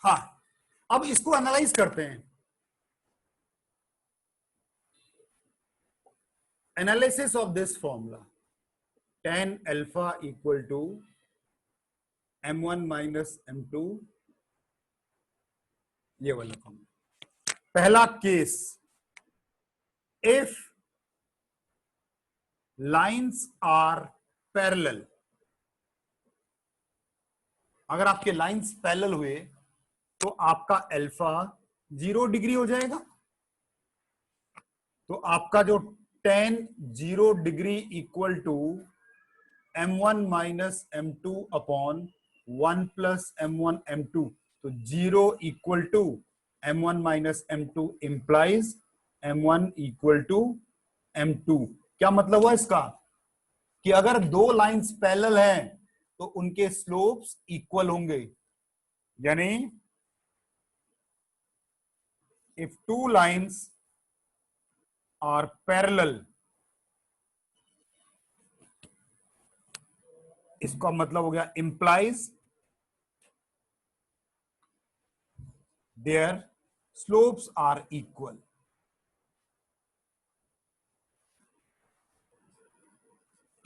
हाँ, अब इसको एनालाइज करते हैं। Analysis of this formula, tan alpha equal to m1 minus m2, ये वाला फॉर्मूला। पहला case, if lines are parallel, अगर आपके लाइंस पैरेलल हुए तो आपका अल्फा 0 डिग्री हो जाएगा। तो आपका जो tan 0 degree equal to m1 minus m2 upon 1 plus m1 m2, तो 0 equal to m1 minus m2 implies m1 equal to m2। क्या मतलब हुआ इसका कि अगर दो लाइंस पैरेलल हैं तो उनके स्लोप्स इक्वल होंगे, यानी if two lines are parallel, इसका मतलब हो गया implies their slopes are equal।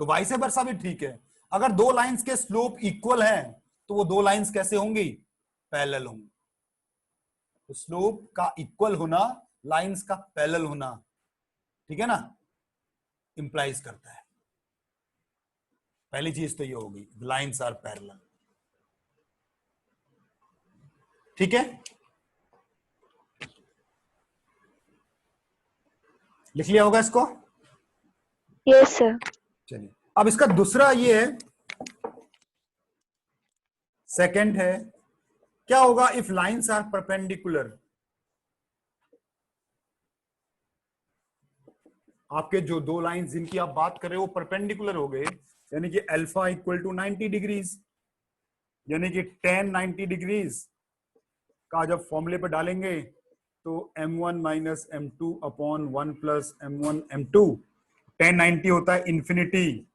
तो वाइस वर्सा भी ठीक है, अगर दो लाइंस के स्लोप इक्वल हैं तो वो दो लाइंस कैसे होंगी, पैरेलल होंगी। तो स्लोप का इक्वल होना लाइंस का पैरेलल होना, ठीक है ना, इंप्लाइज करता है। पहली चीज तो ये होगी, लाइंस आर पैरेलल। ठीक है, लिख लिया होगा इसको। Yes sir. चलिए, अब इसका दूसरा ये है, सेकंड है, क्या होगा इफ लाइंस आर परपेंडिकुलर। आपके जो दो लाइंस जिनकी आप बात कर रहे हो वो परपेंडिकुलर हो गए, यानी कि अल्फा इक्वल टू 90 डिग्रीज, यानी कि tan 90 डिग्रीज का जब फॉर्मूले पर डालेंगे तो m1 minus m2 upon 1 plus m1 m2, tan 90 होता है इंफिनिटी।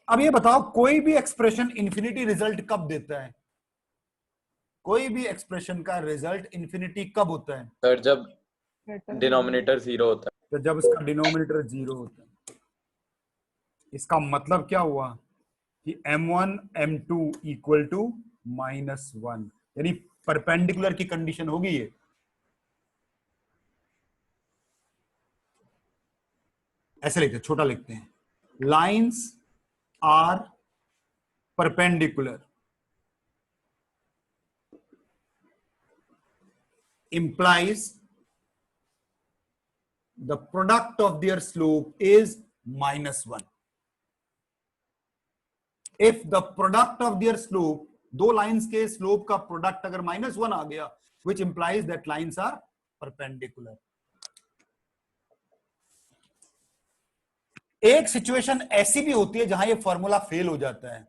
अब ये बताओ कोई भी एक्सप्रेशन इंफिनिटी रिजल्ट कब देता है, कोई भी एक्सप्रेशन का रिजल्ट इंफिनिटी कब होता है सर? जब डिनोमिनेटर 0 होता है। तो जब इसका डिनोमिनेटर 0 होता है। इसका मतलब क्या हुआ कि m1 m2 इक्वल टू -1, यानी परपेंडिकुलर की कंडीशन होगी ये। ऐसे लिखते हैं, छोटा लिखते हैं, lines are perpendicular implies the product of their slope is -1। if the product of their slope, दो लाइंस के स्लोप का प्रोडक्ट अगर -1 आ गया, which implies that lines are perpendicular। एक सिचुएशन ऐसी भी होती है जहां ये फॉर्मूला फेल हो जाता है।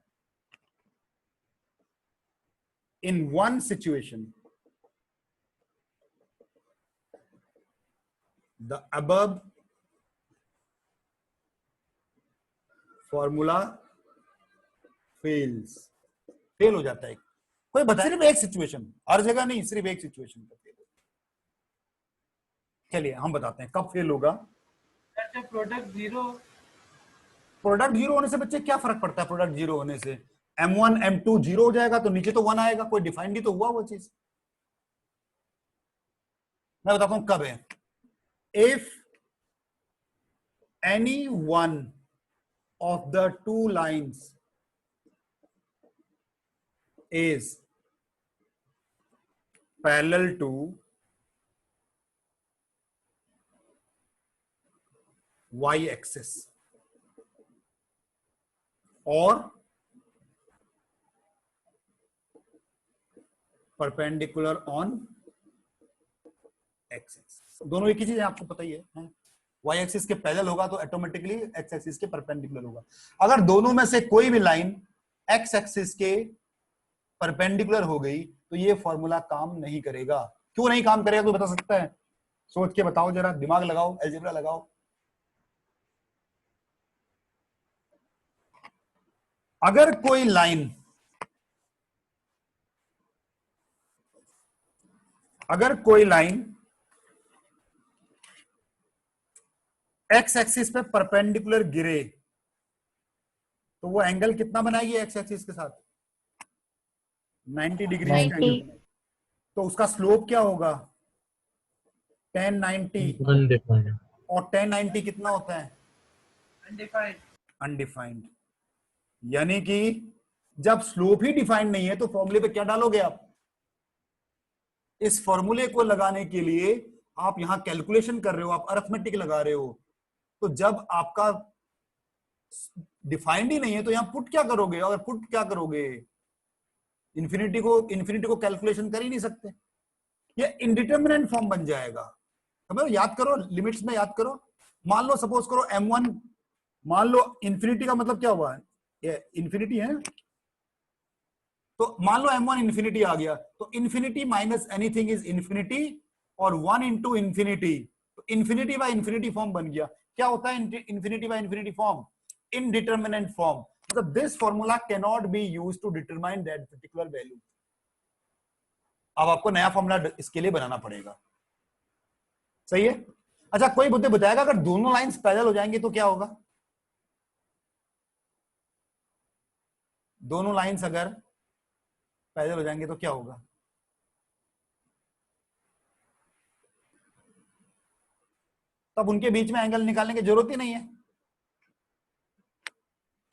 In one situation the above formula fails, fail हो जाता है। कोई बता, सिर्फ एक सिचुएशन, हर जगह नहीं, सिर्फ एक सिचुएशन पर फेल। चलिए हम बताते हैं कब फेल होगा। प्रोडक्ट जीरो होने से बच्चे क्या फर्क पड़ता है, प्रोडक्ट जीरो होने से m1 m2 जीरो हो जाएगा तो नीचे तो 1 आएगा, कोई डिफाइंड ही तो हुआ वो चीज। मैं बताता हूं कब है। If any one of the two lines is parallel to y axis or perpendicular on x axis, दोनों एक ही चीज है, आपको पता ही है। y एक्सिस के पैरेलल होगा तो ऑटोमेटिकली x एक्सिस के परपेंडिकुलर होगा। अगर दोनों में से कोई भी लाइन x एक्सिस के परपेंडिकुलर हो गई तो ये फॉर्मूला काम नहीं करेगा। क्यों नहीं काम करेगा, कोई बता सकता है? सोच के बताओ जरा, दिमाग लगाओ, अलजेब्रा लगाओ। अगर कोई लाइन एक्स एक्सिस पे परपेंडिकुलर गिरे तो वो एंगल कितना बनाएगी एक्स एक्सिस के साथ? 90 डिग्री का 90 एंगल। तो उसका स्लोप क्या होगा? tan 90। Undefined. और tan 90 कितना होता है? undefined, undefined. यानी कि जब स्लोप ही डिफाइंड नहीं है तो फॉर्मूले पे क्या डालोगे आप? इस फॉर्मूले को लगाने के लिए आप यहां कैलकुलेशन कर रहे हो, आप अरिथमेटिक लगा रहे हो। तो जब आपका डिफाइंड ही नहीं है तो यहां पुट क्या करोगे? अगर पुट क्या करोगे, इन्फिनिटी को कैलकुलेशन कर ही नहीं सकते, ये इनडिटर्मिनेंट फॉर्म बन जाएगा। समझो, याद करो, लिमिट्स में याद करो। मान लो सपोज करो m1, मान लो इन्फिनिटी का मतलब क्या हुआ है, ये इन्फिनिटी है, तो मान लो m1 इन्फिनिटी आ गया, तो infinity minus anything is infinity, और 1 इंटू इन्फिनिटी, तो इन्फिनिटी बाय इन्फिनिटी फॉर्म बन गया। क्या होता है infinity by infinity form? Indeterminate form. मतलब this formula can not be used to determine that particular value. अब आपको नया फॉर्मूला इसके लिए बनाना पड़ेगा। सही है? अच्छा, कोई मुझे बताएगा अगर दोनों लाइंस पैरेलल हो जाएंगे तो क्या होगा? दोनों लाइंस अगर पैरेलल हो जाएंगे तो क्या होगा? तब उनके बीच में एंगल निकालने की जरूरत ही नहीं है।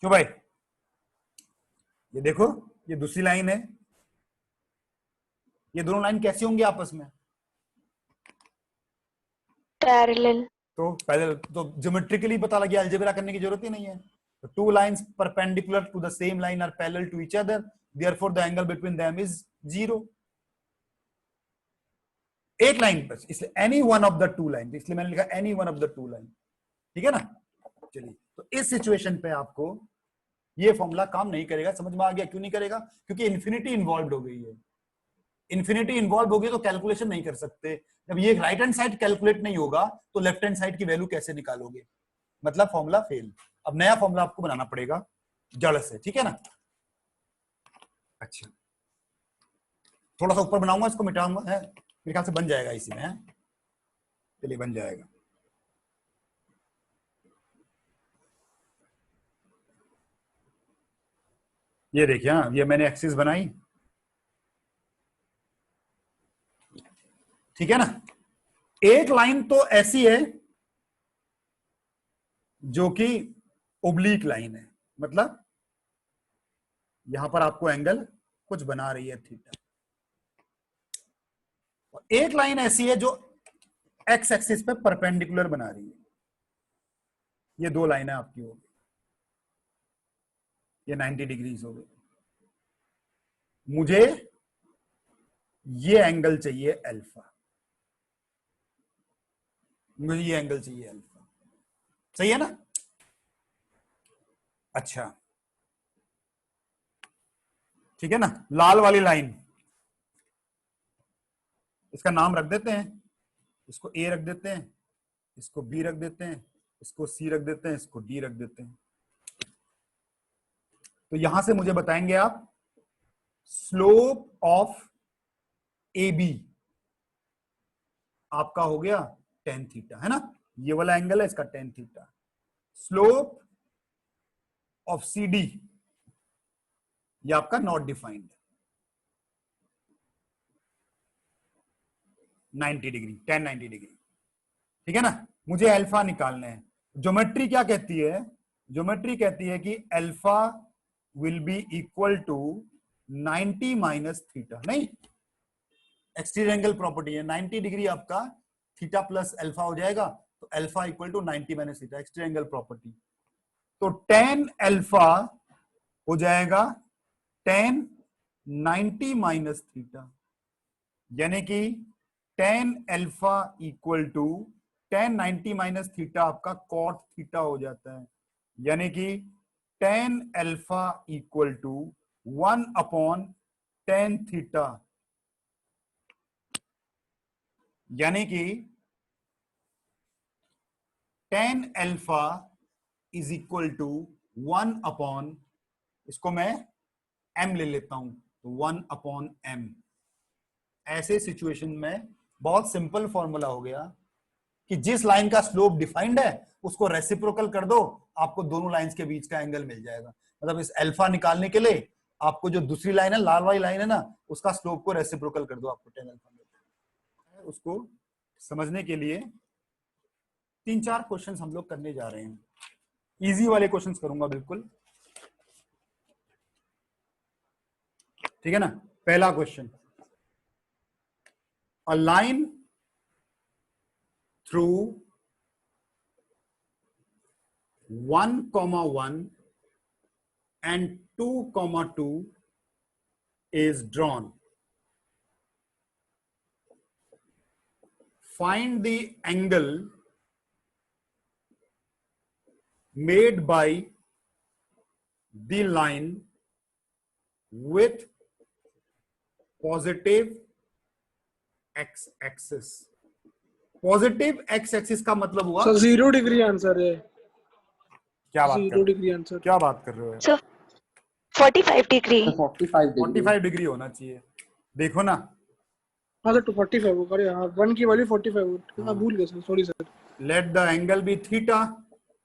क्यों भाई? ये देखो, ये दूसरी लाइन है, ये दोनों लाइन कैसी होंगी आपस में? पैरेलल। तो पहले तो ज्योमेट्रिकली पता लग गया, अलजेब्रा करने की जरूरत ही नहीं है। तो two lines perpendicular to the same line are parallel to each other, therefore the angle between them is 0। एक लाइन पर, इसलिए any one of the two line, इसलिए मैंने लिखा any one of the two line. ठीक है ना? चलिए, तो इस सिचुएशन पे आपको ये फॉर्मूला काम नहीं करेगा। समझ में आ गया क्यों नहीं करेगा? क्योंकि इन्फिनिटी इन्वॉल्व हो गई है। इन्फिनिटी इन्वॉल्व होगी तो कैलकुलेशन नहीं कर सकते। जब ये राइट हैंड साइड कैलकुलेट नहीं होगा तो लेफ्ट हैंड साइड की वैल्यू कैसे निकालोगे? मतलब फॉर्मूला फेल। अब नया फॉर्मूला आपको बनाना पड़ेगा जड़ से। ठीक है ना? अच्छा, थोड़ा सा ऊपर बनाऊंगा, इसको मिटाऊंगा, है मेरे ख्याल से बन जाएगा इसी में, है? चलिए, बन जाएगा। ये देखिए, हाँ, ये मैंने एक्सिस बनाई। ठीक है ना? एक लाइन तो ऐसी है जो कि ओब्लीक लाइन है, मतलब यहां पर आपको एंगल कुछ बना रही है थीटा। और एक लाइन ऐसी है जो एक्स एक्सिस पे परपेंडिकुलर बना रही है। ये दो लाइनें आपकी हो गई, ये 90 डिग्रीज हो गई। मुझे ये एंगल चाहिए अल्फा, मुझे ये एंगल चाहिए अल्फा। सही है ना? अच्छा, ठीक है ना? लाल वाली लाइन, इसका नाम रख देते हैं, इसको ए रख देते हैं, इसको बी रख देते हैं, इसको सी रख देते हैं, इसको डी रख देते हैं। तो यहां से मुझे बताएंगे आप स्लोप ऑफ ए बी आपका हो गया tan थीटा, है ना? ये वाला एंगल है, इसका tan theta. Slope of C D ये आपका not defined, 90 degree, tan 90 degree. ठीक है ना? मुझे अल्फा निकालना है। ज्योमेट्री क्या कहती है? ज्योमेट्री कहती है कि alpha will be equal to 90 minus theta. नहीं, एक्सटीरियर एंगल प्रॉपर्टी है, 90 डिग्री आपका थीटा प्लस अल्फा हो जाएगा, तो alpha equal to 90 minus theta, exterior angle property. तो tan अल्फा हो जाएगा tan 90 माइनस थीटा, यानी कि tan alpha equal to tan 90 minus theta आपका cot थीटा हो जाता है, यानी कि tan alpha equal to 1 upon tan theta, यानी कि tan alpha is equal to 1 upon इसको मैं m ले लेता हूं, तो 1/m। ऐसे सिचुएशन में बहुत सिंपल फॉर्मूला हो गया कि जिस लाइन का स्लोप डिफाइंड है उसको रेसिप्रोकल कर दो, आपको दोनों लाइंस के बीच का एंगल मिल जाएगा। मतलब इस अल्फा निकालने के लिए आपको जो दूसरी लाइन है, लाल वाली लाइन है ना, उसका स्लोप को रेसिप्रोकल कर दो, आपको tan अल्फा मिल जाएगा। उसको समझने के लिए 3-4 क्वेश्चंस हम लोग करने जा रहे हैं। इजी वाले क्वेश्चंस करूंगा बिल्कुल, ठीक है ना। पहला question, a line through 1,1 and 2,2 is drawn. Find the angle made by the line with positive x-axis. Positive x axis का मतलब हुआ सर 0 डिग्री आंसर है। क्या बात कर 0 डिग्री आंसर। क्या बात कर रहे हो? So 45 degree. 45 डिग्री होना चाहिए, देखो ना। हाँ सर 245 होगा। अरे हाँ 1 की वैल्यू 45 होगा। भूल गए sir, sorry sir. Let the angle be theta,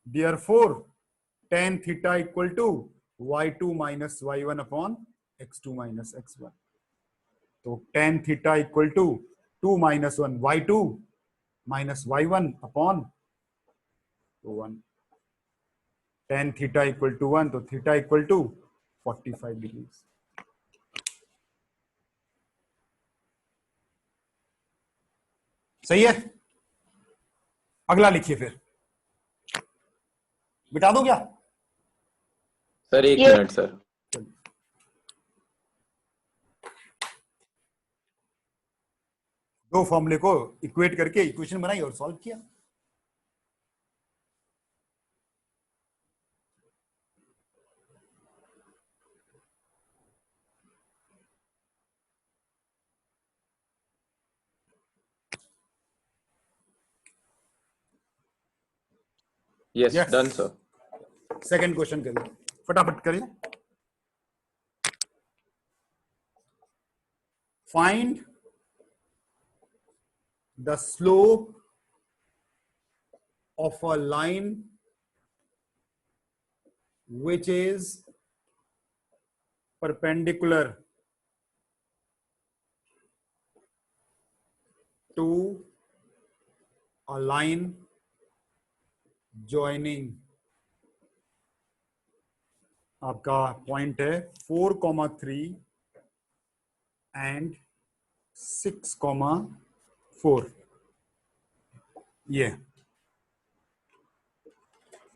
therefore tan theta equal to y2 minus y1 upon x2 minus x1। तो tan theta equal to 2 minus 1 y2 minus y1 upon 1। tan theta equal to 1, तो theta equal to 45 degree. सही है। अगला लिखिए फिर, बिठा दो क्या? सर एक ये- मिनट सर। दो फॉर्मूले को इक्वेट करके इक्वेशन बनाई और सॉल्व किया। Yes Yes. Done sir. Second question करिए, फटाफट करिए। Find the slope of a line which is perpendicular to a line joining, आपका पॉइंट है 4,3 and 6,4। ये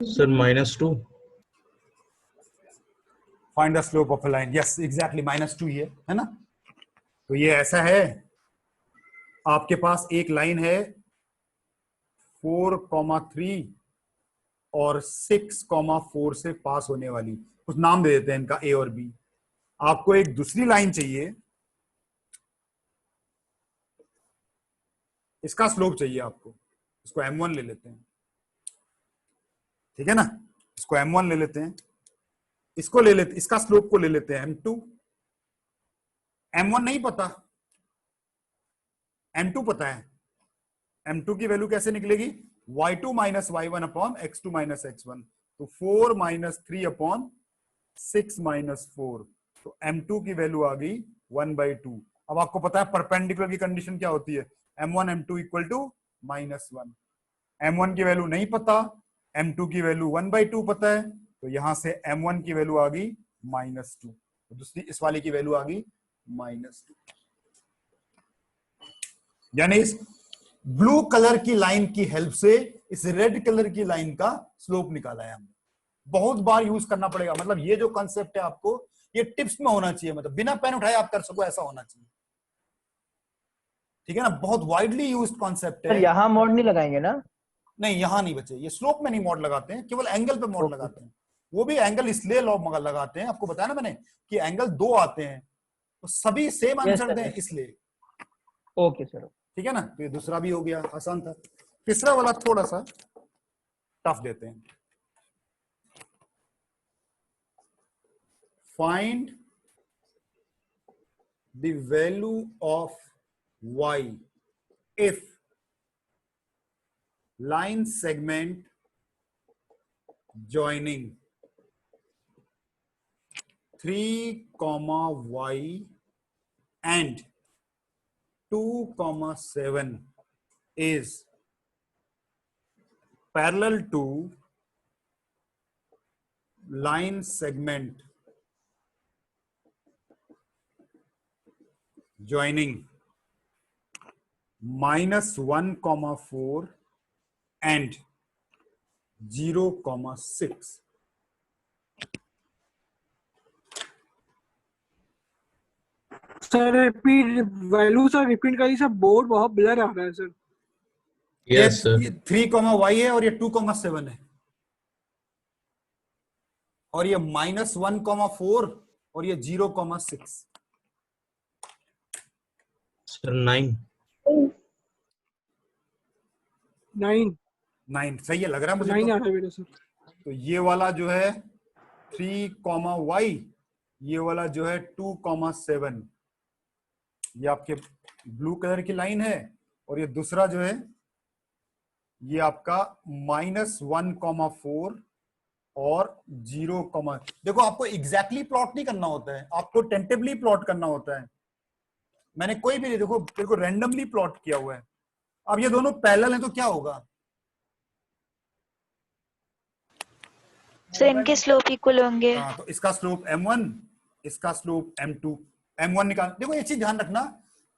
sir -2। Find the slope of a line. Yes exactly -2 ही है ना। तो ये ऐसा है, आपके पास एक लाइन है 4,3 और 6,4 से पास होने वाली, कुछ नाम दे देते हैं इनका, ए और बी। आपको एक दूसरी लाइन चाहिए, इसका स्लोप चाहिए आपको, इसको m1 ले लेते हैं, ठीक है ना। इसको m1 ले लेते हैं, इसको ले लेते, इसका स्लोप को ले लेते हैं m2। m1 नहीं पता, m2 पता है। m2 की वैल्यू कैसे निकलेगी? y2 minus y1 upon x2 minus x1। तो 4 minus 3 upon 6 minus 4। तो m2 की वैल्यू आ गई 1/2। अब आपको पता है परपेंडिकुलर की कंडीशन क्या होती है, m1 m2 equal to -1। m1 की वैल्यू नहीं पता, m2 की वैल्यू 1/2 पता है, तो यहां से m1 की वैल्यू आ गई -2, तो दूसरी इस वाले की वैल्यू आ गई -2। यानी इस ब्लू कलर की लाइन की हेल्प से इस रेड कलर की लाइन का स्लोप निकाला है हमने। बहुत बार यूज करना पड़ेगा, मतलब ये जो कॉन्सेप्ट है आपको ये टिप्स में होना चाहिए, मतलब बिना पेन उठाए आप कर सको ऐसा होना चाहिए, ठीक है ना। बहुत वाइडली यूज्ड कॉन्सेप्ट है। यहाँ मोड नहीं लगाएंगे ना? नहीं यहां नहीं बचे, ये स्लोप में नहीं मोड लगाते हैं, केवल एंगल पे मोड लगाते हैं। वो भी एंगल इसलिए लगाते हैं, आपको बताया ना मैंने कि एंगल 2 आते हैं तो सभी सेम आंसर दें इसलिए। ओके सर, ठीक है ना। तो ये दूसरा भी हो गया, आसान था। तीसरा वाला थोड़ा सा टफ देते हैं। find the value of y if line segment joining 3 comma y and 2 comma 7 is parallel to line segment joining -1 comma 4 and 0 comma 6. Sir repeat value sir repeat करिए सर, बोर्ड बहुत ब्लर आ रहा है sir. Yes, sir. ये 3 comma y है और ये 2 comma 7 है और ये -1 comma 4 और ये 0 comma 6. Sir, 9. 9 सही है लग रहा है मुझे 9 तो। आ रहा है मेरे सर। तो ये वाला जो है 3 comma y, ये वाला जो है 2 comma 7, ये आपके ब्लू कलर की लाइन है और ये दूसरा जो है ये आपका -1 comma 4 और 0 comma। देखो आपको एग्जैक्टली प्लॉट नहीं करना होता है, आपको टेंटेटिवली प्लॉट करना होता है। मैंने कोई भी देखो बिल्कुल रैंडमली प्लॉट किया हुआ है। अब ये दोनों पैरेलल हैं तो क्या होगा? सर इनके स्लोप इक्वल होंगे। हाँ, तो इसका स्लोप m1, इसका स्लोप m2। m1 निकाल, देखो ये चीज ध्यान रखना,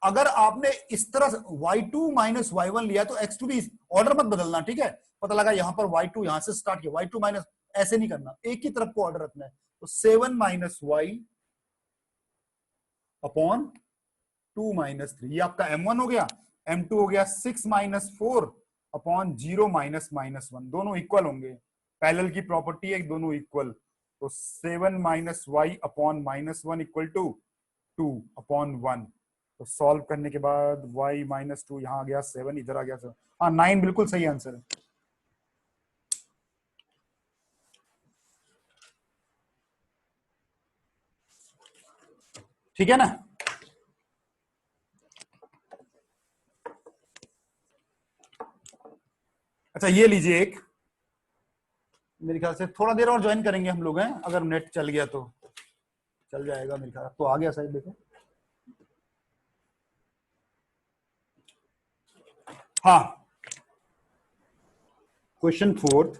अगर आपने इस तरह y2 माइनस y1 लिया तो x2 भी ऑर्डर मत बदलना, ठीक है? पता लगा यहां पर y2 यहां से स्टार्ट किया, y2 माइनस, ऐसे नहीं करना, एक ही तरफ को ऑर्डर रखना है। तो 7 माइनस y अपॉन 2 माइनस 3, ये आपका m1 हो गया। m2 हो गया 6 माइनस 4 अपॉन 0 माइनस -1, दोनों इक्वल होंगे। पैरेलल की प्रॉपर्टी है दोनों इक्वल। तो 7 minus Y upon -1 equal to 2 upon 1। तो सॉल्व करने के बाद y -2 यहां आ गया 7, इधर आ गया 7। हाँ 9 बिल्कुल सही आंसर है। ठीक है ना? अच्छा ये लीजिए एक, मेरे ख्याल से थोड़ा देर और ज्वाइन करेंगे हम लोग हैं, अगर नेट चल गया तो चल जाएगा मेरे ख्याल। तो आ गया शायद, देखो। हाँ, question 4th,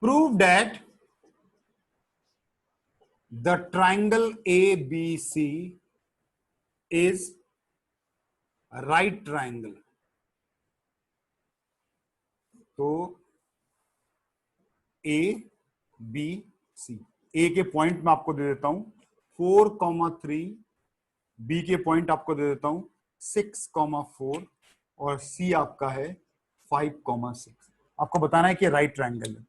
prove that the triangle ABC is right triangle. तो ABC, ए के पॉइंट में आपको दे देता हूं 4,3, बी के पॉइंट आपको दे देता हूं 6,4 और सी आपका है 5,6। आपको बताना है कि राइट ट्राइंगल है।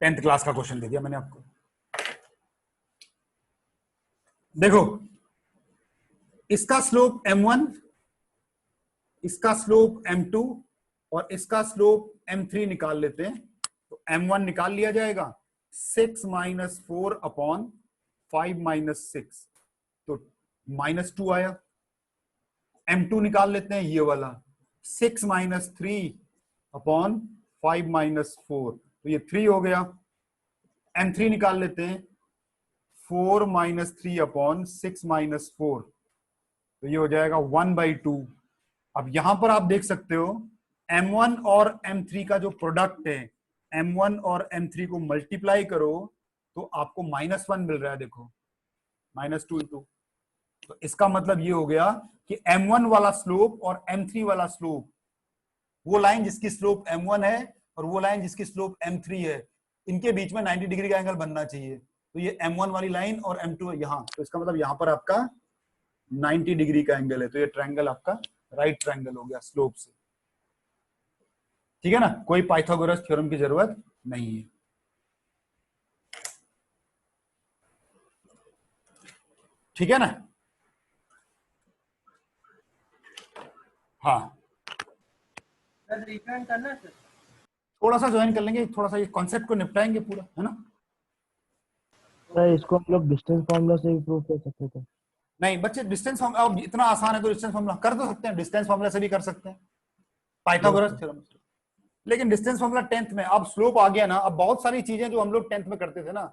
टेंथ क्लास का क्वेश्चन दे दिया मैंने आपको। देखो इसका स्लोप m1, इसका स्लोप m2 और इसका स्लोप m3 निकाल लेते हैं। तो m1 निकाल लिया जाएगा 6 माइनस 4 अपॉन 5 माइनस 6, तो -2 आया। m2 निकाल लेते हैं, ये वाला 6 माइनस 3 अपॉन 5 माइनस 4, तो ये 3 हो गया। m3 निकाल लेते हैं 4 माइनस 3 अपॉन 6 माइनस 4, तो ये हो जाएगा 1/2। अब यहां पर आप देख सकते हो m1 और m3 का जो प्रोडक्ट है, m1 और m3 को मल्टीप्लाई करो तो आपको -1 मिल रहा है। देखो -2 तो इसका मतलब ये हो गया कि m1 वाला स्लोप और m3 वाला स्लोप, वो लाइन जिसकी स्लोप m1 है और वो लाइन जिसकी स्लोप m3 है, इनके बीच में 90 डिग्री का एंगल बनना चाहिए। तो ये m1 वाली लाइन और m2 यहां, तो इसका मतलब यहां पर आपका 90 डिग्री का एंगल है। तो ये ट्रायंगल आपका राइट ट्रायंगल हो गया स्लोप से। ठीक है ना? कोई पाइथागोरस थ्योरम की जरूरत नहीं है। ठीक है ना? हाँ, सर रिफंड करना है सर? थोड़ा सा ज्वाइन कर लेंगे, थोड़ा सा ये कॉन्सेप्ट को निपटाएंगे पूरा, है ना। सर इसको हम लोग डिस्टेंस फॉर्मूला से भी प्रूव कर सकते थे। नहीं बच्चे, डिस्टेंस फॉर्मूला अब इतना आसान है तो डिस्टेंस फॉर्मूला कर तो सकते हैं, डिस्टेंस फॉर्मूला से भी कर सकते हैं, पाइथागोरस थ्योरम से। लेकिन डिस्टेंस फॉर्मूला 10th में, अब स्लोप आ गया ना, अब बहुत सारी चीजें जो हम लोग 10th में करते थे ना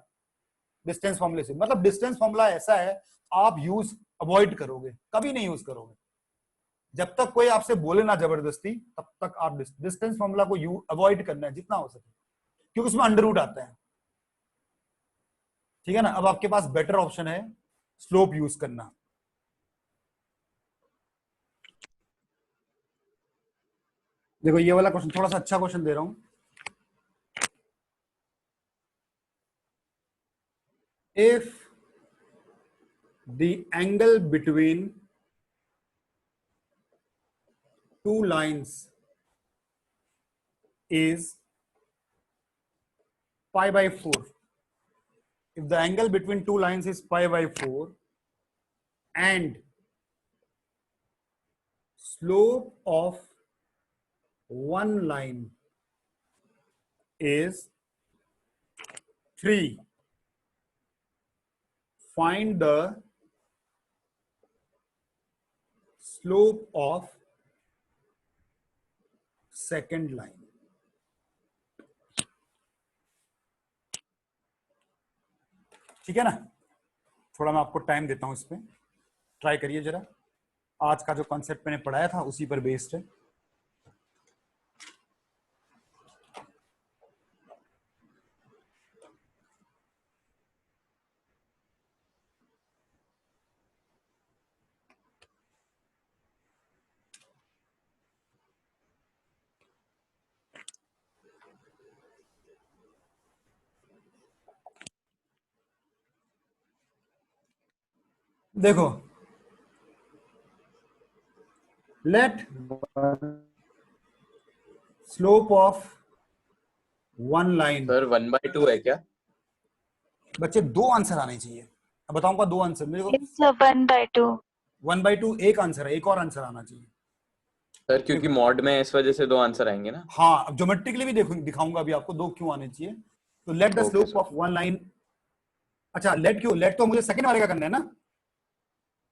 डिस्टेंस फॉर्मूले से, मतलब डिस्टेंस फॉर्मूला ऐसा है आप यूज अवॉइड करोगे, कभी नहीं यूज करोगे। जब तक कोई आपसे बोले ना जबरदस्ती, तब तक आप डिस्टेंस फॉर्मूला को अवॉइड करना है जितना हो सके, क्योंकि उसमें अंडर रूट आता है। ठीक है ना। अब आपके पास बेटर ऑप्शन है स्लोप यूज करना। देखो ये वाला क्वेश्चन थोड़ा सा अच्छा क्वेश्चन दे रहा हूं। If the angle between two lines is pi by 4, if the angle between two lines is pi by 4 and slope of one line is 3, find the slope of second line। ठीक है ना। थोड़ा मैं आपको time देता हूं इस पे, ट्राई करिए जरा। आज का जो कॉन्सेप्ट मैंने पढ़ाया था उसी पर बेस्ड है। देखो, let slope of one line, sir 1/2 है क्या? बच्चे दो आंसर आने चाहिए। अब बताऊंगा दो आंसर मेरे को। It's a 1/2. 1/2 एक आंसर है, एक और आंसर आना चाहिए। सर क्योंकि मॉड में इस वजह से 2 आंसर आएंगे ना। हाँ, अब ज्योमेट्रिकली भी देखो, दिखाऊंगा अभी आपको दो क्यों आने चाहिए। तो let the Okay, slope sir. Of one line, अच्छा लेट क्यों, लेट तो मुझे सेकंड वाले का करना है ना।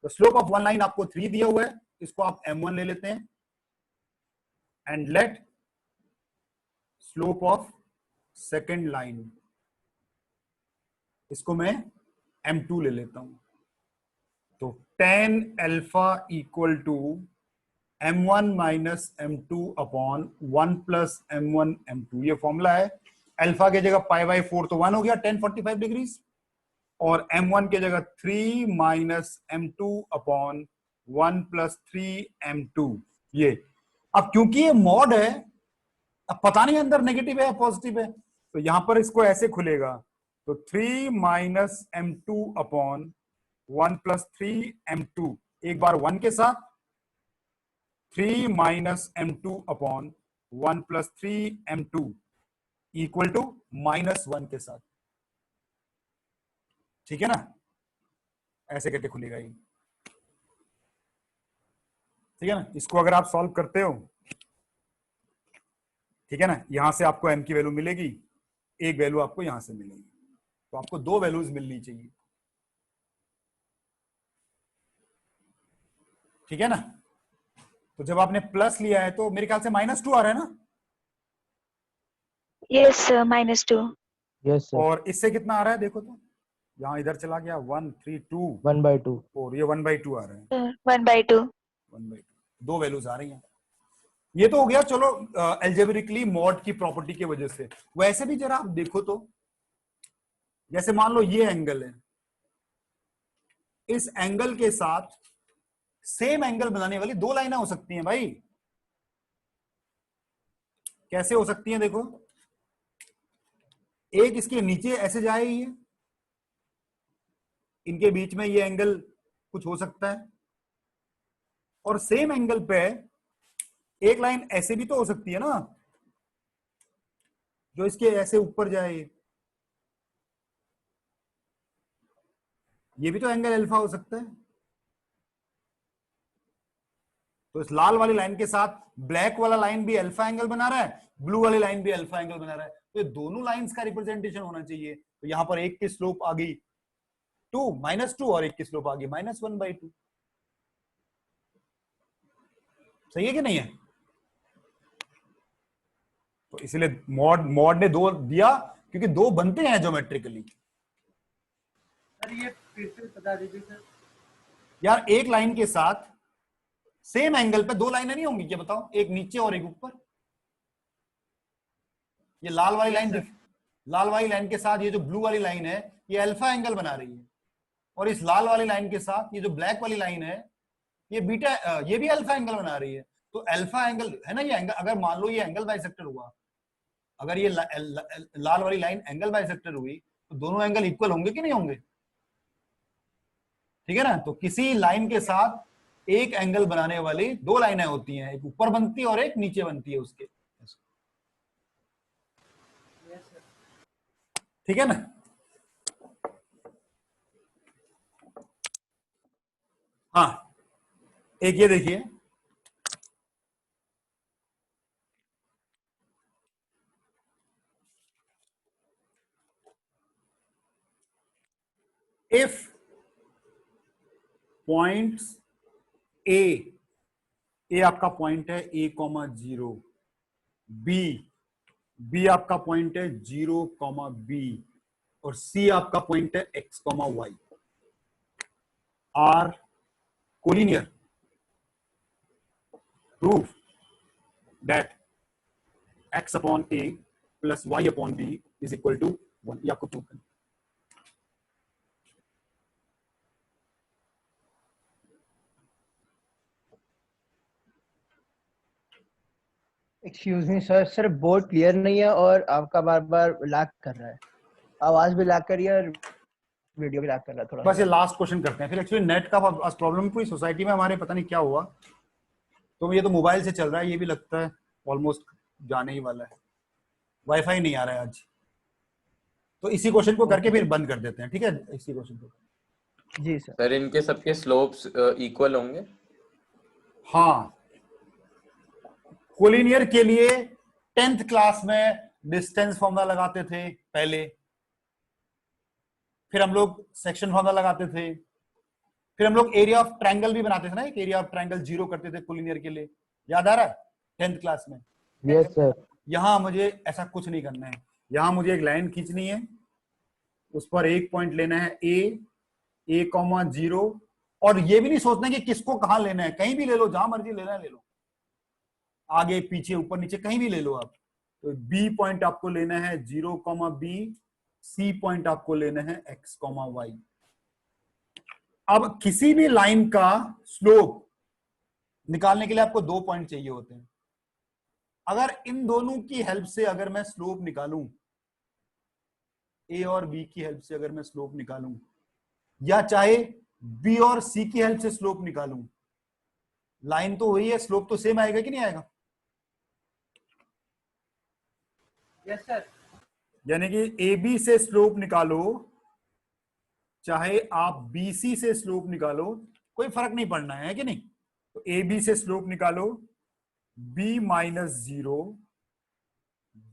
तो स्लोप ऑफ वन लाइन आपको 3 दिया हुआ है, इसको आप m1 ले लेते हैं, and let slope of second line, इसको मैं m2 ले लेता हूं। तो tan alpha equal to m1 minus m2 upon 1 plus m1 m2, ये फॉर्मूला है। अल्फा की जगह पाई बाई 4 तो 1 हो गया, tan 45 डिग्रीज, और m1 की जगह 3 minus m2 upon 1 plus 3m2, ये। अब क्योंकि ये मॉड है, अब पता नहीं अंदर नेगेटिव है या पॉजिटिव है, तो यहां पर इसको ऐसे खुलेगा, तो 3 minus m2 upon 1 plus 3m2, एक बार 1 के साथ, 3 minus m2 upon 1 plus 3m2 equal to -1 के साथ। ठीक है ना, ऐसे करके खुलेगा ये। ठीक है ना, इसको अगर आप सॉल्व करते हो, ठीक है ना, यहां से आपको m की वैल्यू मिलेगी, एक वैल्यू आपको यहां से मिलेगी, तो आपको दो वैल्यूज मिलनी चाहिए। ठीक है ना। तो जब आपने प्लस लिया है तो मेरे ख्याल से -2 आ रहा है ना, Yes, sir. -2. Yes sir. और इससे कितना आ रहा है देखो तो, यहां इधर चला गया 1 3 2 1/2। और ये 1/2 आ रहा है, Sir, 1/2. 1/2, दो वैल्यूज आ रही हैं। ये तो हो गया, चलो एल्जेब्रिकली मॉड की प्रॉपर्टी की वजह से। वैसे भी जरा आप देखो तो, जैसे मान लो ये एंगल है, इस एंगल के साथ सेम एंगल बनाने वाली दो लाइनें हो सकती हैं भाई। कैसे हो सकती हैं देखो, एक इसके नीचे ऐसे जाए, ये इनके बीच में ये एंगल कुछ हो सकता है, और सेम एंगल पे एक लाइन ऐसे भी तो हो सकती है ना, जो इसके ऐसे ऊपर जाए, ये भी तो एंगल अल्फा हो सकता है। तो इस लाल वाली लाइन के साथ ब्लैक वाला लाइन भी अल्फा एंगल बना रहा है, ब्लू वाली लाइन भी अल्फा एंगल बना रहा है, तो ये दोनों लाइंस का रिप्रेजेंटेशन होना चाहिए। तो यहां पर एक की स्लोप आ गई 2 -2 और एक की स्लोप आ गई -1/2। सही है कि नहीं है? तो इसलिए मॉड ने 2 दिया क्योंकि 2 बनते हैं ज्योमेट्रिकली। सर ये फिर से बता दीजिए सर। यार एक लाइन के साथ सेम एंगल पे 2 लाइनें नहीं होंगी क्या बताओ, एक नीचे और एक ऊपर। ये लाल वाली लाइन लाल वाली लाइन के साथ ये जो ब्लू वाली लाइन है ये अल्फा एंगल बना रही है, और इस लाल वाली लाइन के साथ ये जो ब्लैक वाली लाइन है ये बीटा, ये भी अल्फा एंगल बना रही है। तो अल्फा एंगल है ना ये एंगल, अगर मान लो ये एंगल बाइसेक्टर हुआ, अगर ये लाल वाली लाइन एंगल बाइसेक्टर हुई तो दोनों एंगल इक्वल होंगे कि नहीं होंगे? ठीक है ना? तो किसी लाइन के साथ एक एंगल बनाने वाली 2 लाइनें होती हैं, एक ऊपर बनती है और एक नीचे बनती है उसके। ठीक है ना? हाँ, एक ये देखिए, if points a आपका पॉइंट है a,0, b आपका पॉइंट है 0,b और c आपका पॉइंट है x, y are collinear, prove that x upon a plus y upon b is equal to 1। ये आपको प्रूव करना। Excuse me sir, sir board clear नहीं है और आपका बार बार लैग कर रहा है, आवाज भी लैग कर रही है और वीडियो भी लैग कर रहा है थोड़ा। बस ये लास्ट क्वेश्चन करते हैं, फिर एक्चुअली नेट का आज प्रॉब्लम पूरी सोसाइटी में हमारे, पता नहीं क्या हुआ। तो ये तो मोबाइल से चल रहा है, ये भी लगता है ऑलमोस्ट जाने ही वाला है, वाईफाई नहीं आ रहा है आज। तो इसी क्वेश्चन को करके फिर बंद कर देते हैं, ठीक है? इसी क्वेश्चन को। जी सर। सर इनके सबके स्लोप्स इक्वल होंगे? हाँ, कोलिनियर के लिए 10th क्लास में डिस्टेंस फॉर्मूला लगाते थे पहले, फिर हम लोग सेक्शन फॉर्मूला लगाते थे, फिर हम लोग एरिया ऑफ ट्रायंगल भी बनाते थे ना, एक एरिया ऑफ ट्रायंगल 0 करते थे कोलिनियर के लिए, याद आ रहा है 10th क्लास में? Yes sir. यहां मुझे ऐसा कुछ नहीं करना है, यहां मुझे एक लाइन खींचनी है, उस पर एक पॉइंट लेना है a,0 और ये भी नहीं सोचना कि किसको कहां लेना है, कहीं भी ले लो, जहां मर्जी लेना है ले लो, आगे पीछे ऊपर नीचे कहीं भी ले लो आप। तो b पॉइंट आपको लेना है 0,b, c पॉइंट आपको लेना है x, y। अब किसी भी लाइन का स्लोप निकालने के लिए आपको 2 पॉइंट चाहिए होते हैं। अगर इन दोनों की हेल्प से अगर मैं स्लोप निकालूं, a और b की हेल्प से अगर मैं स्लोप निकालूं, या चाहे b और c की हेल्प से स्लोप निकालूं, लाइन तो वही है, स्लोप तो सेम आएगा कि नहीं आएगा? Yes sir. यानी कि AB से स्लोप निकालो, चाहे आप BC से स्लोप निकालो, कोई फर्क नहीं पड़ना है कि नहीं? तो AB से स्लोप निकालो B -0,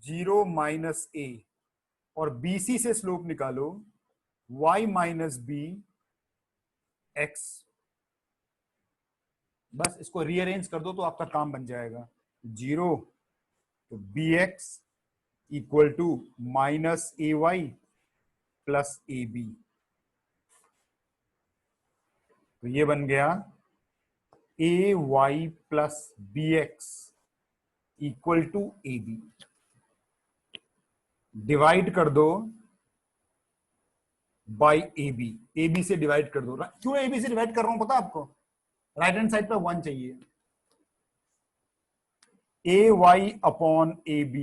0 -a, और BC से स्लोप निकालो y -b, x। बस इसको रीअरेंज कर दो तो आपका काम बन जाएगा। 0 तो bx equal to -ay plus ab, तो ये बन गया ay plus bx equal to ab। Divide कर दो बाय ab, ab से डिवाइड कर दो। क्यों ab से डिवाइड कर रहा हूं पता आपको? राइट हैंड साइड पे 1 चाहिए। ay upon ab,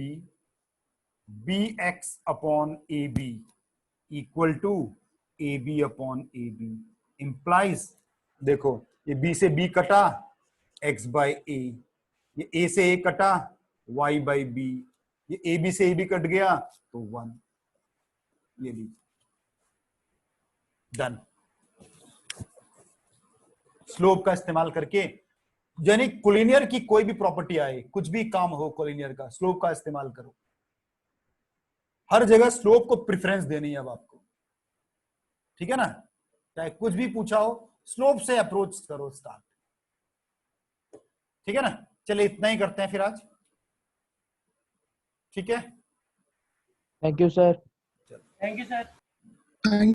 bx upon ab equal to ab upon ab implies, देखो ये b से b कटा, x बाय a, ये a से a कटा, y बाय b, ये ab से ab कट गया तो 1, ये भी डन। स्लोप का इस्तेमाल करके यानी कोलिनियर की कोई भी प्रॉपर्टी आए, कुछ भी काम हो कोलिनियर का, स्लोप का इस्तेमाल करो। हर जगह स्लोप को प्रेफरेंस देनी है अब आपको, ठीक है ना। चाहे कुछ भी पूछा हो, स्लोप से अप्रोच करो स्टार्ट, ठीक है ना। चलिए इतना ही करते हैं फिर आज, ठीक है। Thank you sir. Thank you sir. Thank